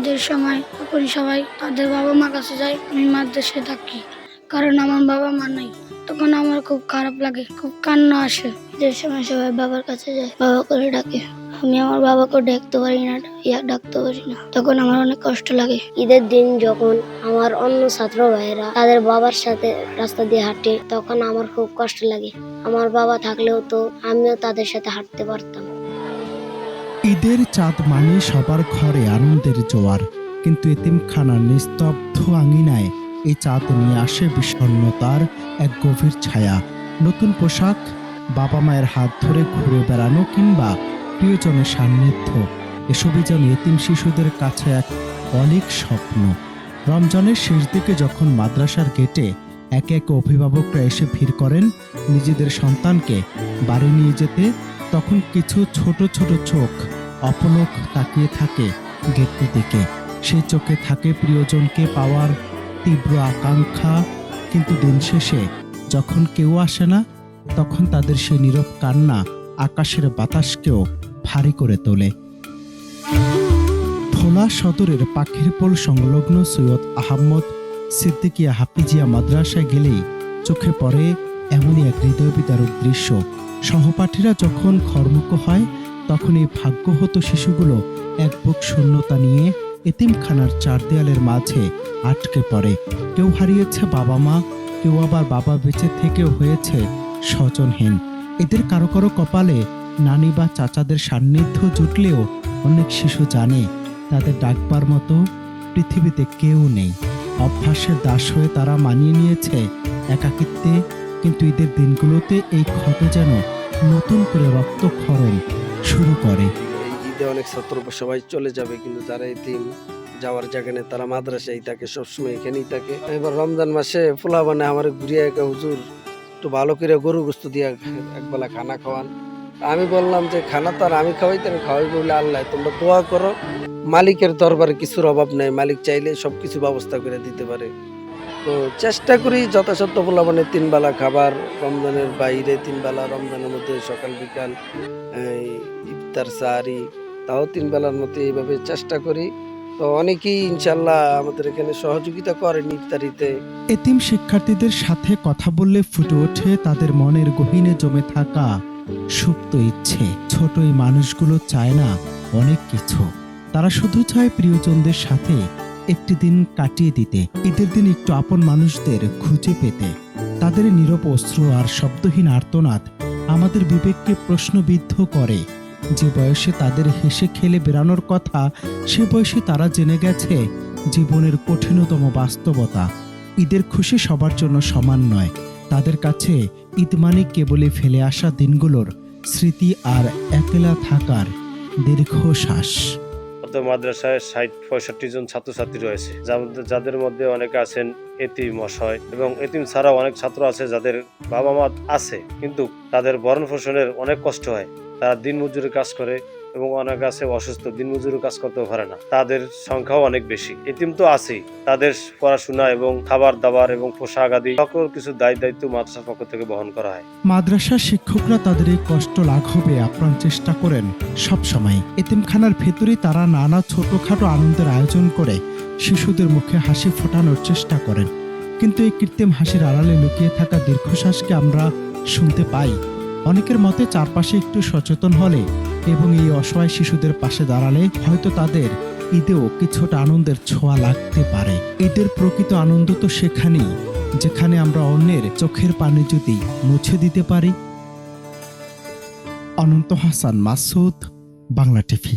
ঈদের সময় তখন সবাই তাদের বাবা মা কাছে যায়, আমি মাদ্রাসায় থাকি কারণ আমার বাবা মা নাই। তখন আমার খুব খারাপ লাগে, খুব কান্না আসে। ঈদের সময় সবাই বাবার কাছে যায়, বাবা করে ডাকে। আমি আমার বাবাকে ডাকতে পারি না, ডাকতে পারি না, তখন আমার অনেক কষ্ট লাগে। ঈদের দিন যখন আমার অন্য ছাত্র ভাইয়েরা তাদের বাবার সাথে রাস্তা দিয়ে হাঁটে, তখন আমার খুব কষ্ট লাগে। আমার বাবা থাকলেও তো আমিও তাদের সাথে হাঁটতে পারতাম। ঈদের চাঁদ মানে সবার ঘরে আনন্দের জোয়ার, কিন্তু এতিমখানার নিস্তব্ধ আঙিনায় এই চাঁদ নিয়ে আসে বিষণ্ণতার এক গভীর ছায়া। নতুন পোশাক, বাবা মায়ের হাত ধরে ঘুরে বেড়ানো কিংবা প্রিয়জনের সান্নিধ্য, এসবই যেন এতিম শিশুদের কাছে এক অলীক স্বপ্ন। রমজানের শেষ দিকে যখন মাদ্রাসার গেটে একে একে অভিভাবকরা এসে ভিড় করেন নিজেদের সন্তানকে বাড়ি নিয়ে যেতে, তখন কিছু ছোট ছোট চোখ অপলক তাকিয়ে থাকে গেটটির দিকে। সেই চোখে থাকে প্রিয়জনকে পাওয়ার তীব্র আকাঙ্ক্ষা, কিন্তু দিন শেষে যখন কেউ আসে না, তখন তাদের সেই নীরব কান্না আকাশের বাতাসকেও ভারী করে তোলে। ভোলা সদরের পাখিরপোল সংলগ্ন সৈয়দ আহমদ সিদ্দিকিয়া হাফিজিয়া মাদ্রাসায় গেলেই চোখে পড়ে এমনই এক হৃদয় বিদারক দৃশ্য। সহপাঠীরা যখন ঘরমুখ হয়, তখন এই ভাগ্যহত শিশুগুলো এক বুক শূন্যতা নিয়ে এতিমখানার চার দেয়ালের মাঝে আটকে পড়ে। কেউ হারিয়েছে বাবা মা, কেউ আবার বাবা বেঁচে থেকেও হয়েছে স্বজনহীন। এদের কারো কারো কপালে নানি বা চাচাদের সান্নিধ্য জুটলেও অনেক শিশু জানে তাদের ডাকবার মতো পৃথিবীতে কেউ নেই। অভ্যাসের দাস হয়ে তারা মানিয়ে নিয়েছে একাকিত্বে, কিন্তু ঈদের দিনগুলোতে এই ক্ষত যেন নতুন করে রক্তক্ষরণ শুরু করে। এই ঈদে অনেক ছাত্র সবাই চলে যাবে, কিন্তু যারা এতিম যাওয়ার জায়গা নেই তারা মাদ্রাসায় থাকে, সবসময় এখানেই থাকে। এবার রমজান মাসে ফুলা বানায় আমার ঘুরিয়ে একা, হুজুর একটু ভালো করে গরু গোস্ত দিয়ে একবেলা খানা খাওয়ান। আমি বললাম যে খানা তো আর আমি খাওয়াইতে, আমি খাওয়াই বলে আল্লাহ তোমরা দোয়া করো, মালিকের দরবারে কিছুর অভাব নাই, মালিক চাইলে সবকিছু ব্যবস্থা করে দিতে পারে। তো চেষ্টা করি যথাসাধ্য বলা, মানে 3 বেলা খাবার, রমজানের বাইরে 3 বেলা, রমজানের মধ্যে সকাল বিকাল ইফতার সাহারি, তাও 3 বেলার মধ্যে এইভাবে চেষ্টা করি। তো অনেকেই ইনশাল্লাহ আমাদের এখানে সহযোগিতা করেন ইফতারিতে। এতিম শিক্ষার্থীদের সাথে কথা বললে ফুটে ওঠে তাদের মনের গহীনে জমে থাকা সুপ্ত ইচ্ছে। ছোট এই মানুষগুলো চায় না অনেক কিছু, তারা শুধু চায় প্রিয়জনদের সাথে একটি দিন কাটিয়ে দিতে, ঈদের দিন একটু আপন মানুষদের খুঁজে পেতে। তাদের নীরব অশ্রু আর শব্দহীন আর্তনাদ আমাদের বিবেককে প্রশ্নবিদ্ধ করে। যে বয়সে তাদের হেসে খেলে বেড়ানোর কথা, সে বয়সে তারা জেনে গেছে জীবনের কঠিনতম বাস্তবতা। ঈদের খুশি সবার জন্য সমান নয়। তাদের কাছে ঈদ মানে কেবলই ফেলে আসা দিনগুলোর স্মৃতি আর একলা থাকার দীর্ঘশ্বাস। মাদ্রাসায় ৬০-৬৫ জন ছাত্রছাত্রী রয়েছে, যাদের মধ্যে অনেকে আছেন এতিম অসহায়, এবং এতিম ছাড়াও অনেক ছাত্র আছে যাদের বাবা মা আছে কিন্তু তাদের ভরণ পোষণের অনেক কষ্ট হয়। তারা দিনমজুরি কাজ করে এবং অনেক আছে অসুস্থ, দিনমজুরি কাজ করতেও পারে না, তাদের সংখ্যাও অনেক বেশি। এতিম তো আছেই, তাদের পড়াশোনা এবং খাবার দাবার এবং পোশাক আদি সকল কিছু দায়িত্ব মাদ্রাসার পক্ষ থেকে বহন করা হয়। মাদ্রাসার শিক্ষকরা তাদের এই কষ্ট লাঘবে আপ্রাণ চেষ্টা করেন সবসময়। এতিমখানার ভেতরেই তারা নানা ছোটখাটো আনন্দের আয়োজন করে শিশুদের মুখে হাসি ফোটানোর চেষ্টা করেন, কিন্তু এই কৃত্রিম হাসির আড়ালে লুকিয়ে থাকা দীর্ঘশ্বাসকে আমরা শুনতে পাই। অনেকের মতে চারপাশে একটু সচেতন হলে এবং এই অসহায় শিশুদের পাশে দাঁড়ালে হয়তো তাদের ঈদেও কিছুটা আনন্দের ছোঁয়া লাগতে পারে। ঈদের প্রকৃত আনন্দ তো সেখানেই যেখানে আমরা অন্যের চোখের পানি যদি মুছে দিতে পারি। অনন্ত হাসান মাসুদ, বাংলা টিভি।